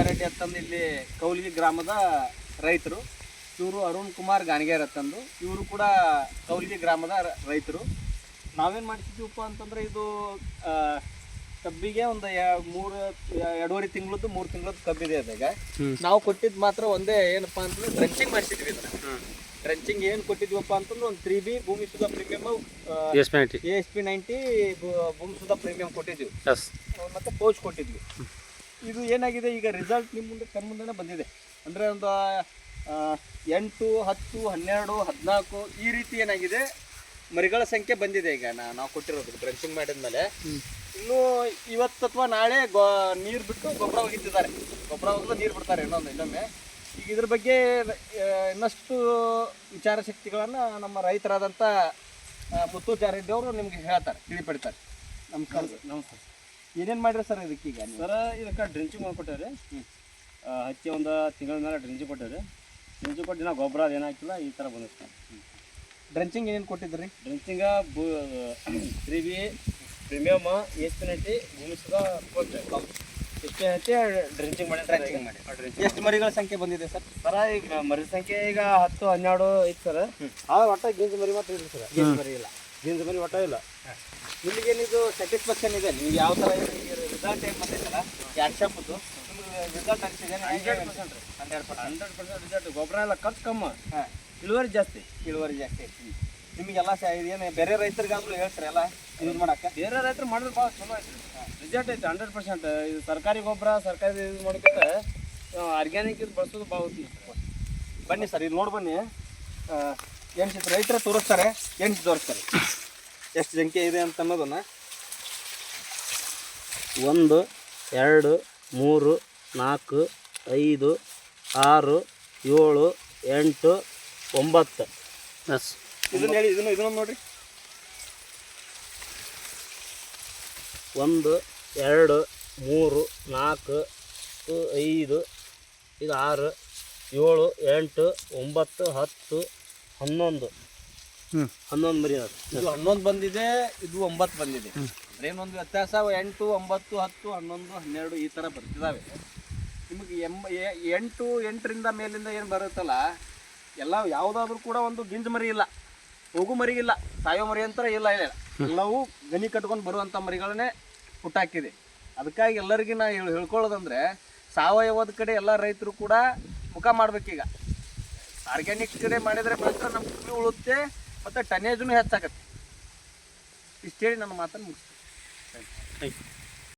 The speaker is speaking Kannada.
ರೆಡ್ಡಿ ಅಂತಂದು ಇಲ್ಲಿ ಕೌಲ್ಗಿ ಗ್ರಾಮದ ರೈತರು. ಇವರು ಅರುಣ್ ಕುಮಾರ್ ಗಾಣಿಗೇರ್ ಅಂತಂದು, ಇವರು ಕೂಡ ಕೌಲ್ಗಿ ಗ್ರಾಮದ ರೈತರು. ನಾವೇನು ಮಾಡ್ತಿದ್ದೀವಪ್ಪ ಅಂತಂದ್ರೆ, ಇದು ಕಬ್ಬಿಗೆ ಒಂದು 2.5 ತಿಂಗಳದ್ದು 3 ತಿಂಗಳದ್ದು ಕಬ್ಬಿದೆ. ಅದಾಗ ನಾವು ಕೊಟ್ಟಿದ್ದು ಮಾತ್ರ ಒಂದೇ ಏನಪ್ಪಾ ಅಂತಂದ್ರೆ ಡ್ರೆಂಚಿಂಗ್ ಮಾಡಿಸಿದ್ವಿ. ಡ್ರೆಂಚಿಂಗ್ ಏನು ಕೊಟ್ಟಿದ್ವಪ್ಪ ಅಂತಂದ್ರೆ ಒಂದು 3B ಭೂಮಿ ಸುಧಾ ಪ್ರೀಮಿಯಮ್, ASP 90 ಭೂಮಿ ಸುಧಾ ಪ್ರೀಮಿಯಮ್ ಕೊಟ್ಟಿದ್ವಿ, ಮತ್ತೆ ಪೌಚ್ ಕೊಟ್ಟಿದ್ವಿ. ಇದು ಏನಾಗಿದೆ ಈಗ ರಿಸಲ್ಟ್ ನಿಮ್ಮ ಮುಂದೆ ಕಣ್ಮುಂದೆ ಬಂದಿದೆ. ಅಂದರೆ ಒಂದು 8, 10, 12, 14 ಈ ರೀತಿ ಏನಾಗಿದೆ ಮರಿಗಳ ಸಂಖ್ಯೆ ಬಂದಿದೆ. ಈಗ ನಾವು ಕೊಟ್ಟಿರೋದು ಡ್ರೆಂಚಿಂಗ್ ಮಾಡಿದ್ಮೇಲೆ ಇನ್ನೂ ಇವತ್ತು ಅಥವಾ ನಾಳೆ ನೀರು ಬಿಟ್ಟು ಗೊಬ್ಬರ ಒಗಿತಿದ್ದಾರೆ. ಗೊಬ್ಬರ ಒಗೆದು ನೀರು ಬಿಡ್ತಾರೆ ಇನ್ನೊಮ್ಮೆ. ಈಗ ಇದ್ರ ಬಗ್ಗೆ ಇನ್ನಷ್ಟು ವಿಚಾರ ಶಕ್ತಿಗಳನ್ನು ನಮ್ಮ ರೈತರಾದಂಥ ಪುತ್ತೂರು ರೆಡ್ಡಿ ಅವರು ನಿಮ್ಗೆ ಹೇಳ್ತಾರೆ, ತಿಳಿಪಡ್ತಾರೆ. ನಮಸ್ಕಾರ. ನಮಸ್ಕಾರ. ಏನೇನು ಮಾಡಿರಿ ಸರ್ ಇದಕ್ಕೀಗ? ಸರ್ ಇದಕ್ಕೆ ಡ್ರಿಂಚಿಂಗ್ ಕೊಟ್ಟೇವ್ರಿ. ಹಚ್ಚಿ ಒಂದು ತಿಂಗಳ ಮೇಲೆ ಡ್ರಿಂಚಿಂಗ್ ಕೊಟ್ಟೇವ್ರಿ. ಡ್ರಿಂಚಿಂಗ್ ಕೊಟ್ಟು ದಿನ ಗೊಬ್ಬರ ಅದೇನು ಹಾಕಿಲ್ಲ, ಈ ಥರ ಬಂದಿತ್ತು. ಡ್ರೆಂಚಿಂಗ್ ಏನೇನು ಕೊಟ್ಟಿದ್ರಿ? ಡ್ರಿಂಚಿಂಗ 3B ಪ್ರೀಮಿಯಮ್, ASP 90 ಭೂಮಿ ಸುಧಾ ಇಷ್ಟೇ ಹಚ್ಚಿ ಡ್ರಿಂಚಿಂಗ್ ಮಾಡಿ. ಎಷ್ಟು ಮರಿಗಳ ಸಂಖ್ಯೆ ಬಂದಿದೆ ಸರ್? ಈಗ ಮರಿ ಸಂಖ್ಯೆ ಈಗ 10, 12 ಐತೆ ಸರ್. ಒಟ್ಟ ಗಿಂಜ ಮರಿ ಮಾತ್ರ ಇಲ್ಲ ಸರ್. ಗಿಂಜ ಮರಿ ಇಲ್ಲ, ಗಿಂಜ ಮರಿ ಒಟ್ಟ ಇಲ್ಲ. ನಿಮಗೇನಿದು ಸ್ಯಾಟಿಸ್ಫ್ಯಾಕ್ಷನ್ ಇದೆ? ನಿಮ್ಗೆ ಯಾವ ಥರ ರಿಸಲ್ಟ್ ಏನು ಬಂದಿತ್ತಲ್ಲ ಯಾಕ್ಷಪ್ಪದ್ದು ನಿಮ್ಗೆ ರಿಸಲ್ಟ್ ಅನಿಸಿದೆ? 100% ರಿಸಲ್ಟ್. ಗೊಬ್ಬರ ಎಲ್ಲ ಖರ್ಚು ಕಮ್ಮಿ, ಇಳುವರಿ ಜಾಸ್ತಿ. ನಿಮಗೆಲ್ಲ ಏನು ಬೇರೆ ರೈತರಿಗಾದ್ರೂ ಹೇಳ್ತಾರಲ್ಲ ಯೂಸ್ ಮಾಡಕ್ಕೆ? ಬೇರೆ ರೈತರು ಮಾಡಿದ್ರೆ ಭಾಳ ಚಲೋ ಐತೆ, ರಿಸಲ್ಟ್ ಐತೆ 100%. ಇದು ಸರ್ಕಾರಿ ಗೊಬ್ಬರ ಸರ್ಕಾರಿ ಇದು ಮಾಡೋಕ್ಕಿಂತ ಆರ್ಗ್ಯಾನಿಕ್ ಇದು ಬಳಸೋದು ಭಾಳ ಉತ್ತಮ. ಬನ್ನಿ ಸರ್, ಇಲ್ಲಿ ನೋಡಿ ಬನ್ನಿ. ಎಣಿಸಿತ್ತು ರೈತರು ತೋರಿಸ್ತಾರೆ, ತೋರಿಸ್ತಾರೆ ಎಷ್ಟು ಸಂಖ್ಯೆ ಇದೆ ಅಂತ ಅನ್ನೋದನ್ನು. 1, 2, 3, 4, 5, 6, 7, 8, 9. ಇದನ್ನ ಹೇಳಿ, ಇದನ್ನ ನೋಡ್ರಿ. 1, 2, 3, 4, 5, 6, 7, 8, 9, 10, 11 ಮರಿ. ಇದು 11 ಬಂದಿದೆ, ಇದು 9 ಬಂದಿದೆ. ಅಂದ್ರೆ ಏನೊಂದು ವ್ಯತ್ಯಾಸ, 8, 9, 10, 11, 12 ಈ ಥರ ಬರ್ತಿದ್ದಾವೆ. ನಿಮಗೆ 8ರಿಂದ ಮೇಲಿಂದ ಏನು ಬರುತ್ತಲ್ಲ, ಎಲ್ಲ ಯಾವುದಾದ್ರೂ ಕೂಡ ಒಂದು ಗಿಂಜು ಮರಿ ಇಲ್ಲ, ಹೋಗು ಮರಿ ಇಲ್ಲ, ಸಾಯೋ ಮರಿ ಅಂತ ಇಲ್ಲ. ಎಲ್ಲವೂ ಗನಿ ಕಟ್ಕೊಂಡು ಬರುವಂಥ ಮರಿಗಳನ್ನೇ ಹುಟ್ಟಾಕಿದೆ. ಅದಕ್ಕಾಗಿ ಎಲ್ಲರಿಗೂ ನಾ ಹೇಳ್ಕೊಳ್ಳೋದಂದ್ರೆ, ಸಾವಯವದ ಕಡೆ ಎಲ್ಲ ರೈತರು ಕೂಡ ಮುಖ ಮಾಡ್ಬೇಕೀಗ. ಆರ್ಗ್ಯಾನಿಕ್ ಕಡೆ ಮಾಡಿದರೆ ಮಾತ್ರ ನಮ್ಮ ಭೂಮಿ ಉಳುತ್ತೆ ಮತ್ತು ಟನೇಜೂ ಹೆಚ್ಚಾಗತ್ತೆ. ಇಷ್ಟು ಹೇಳಿ ನನ್ನ ಮಾತನ್ನು ಮುಗಿಸ್ತೀನಿ. Thank you.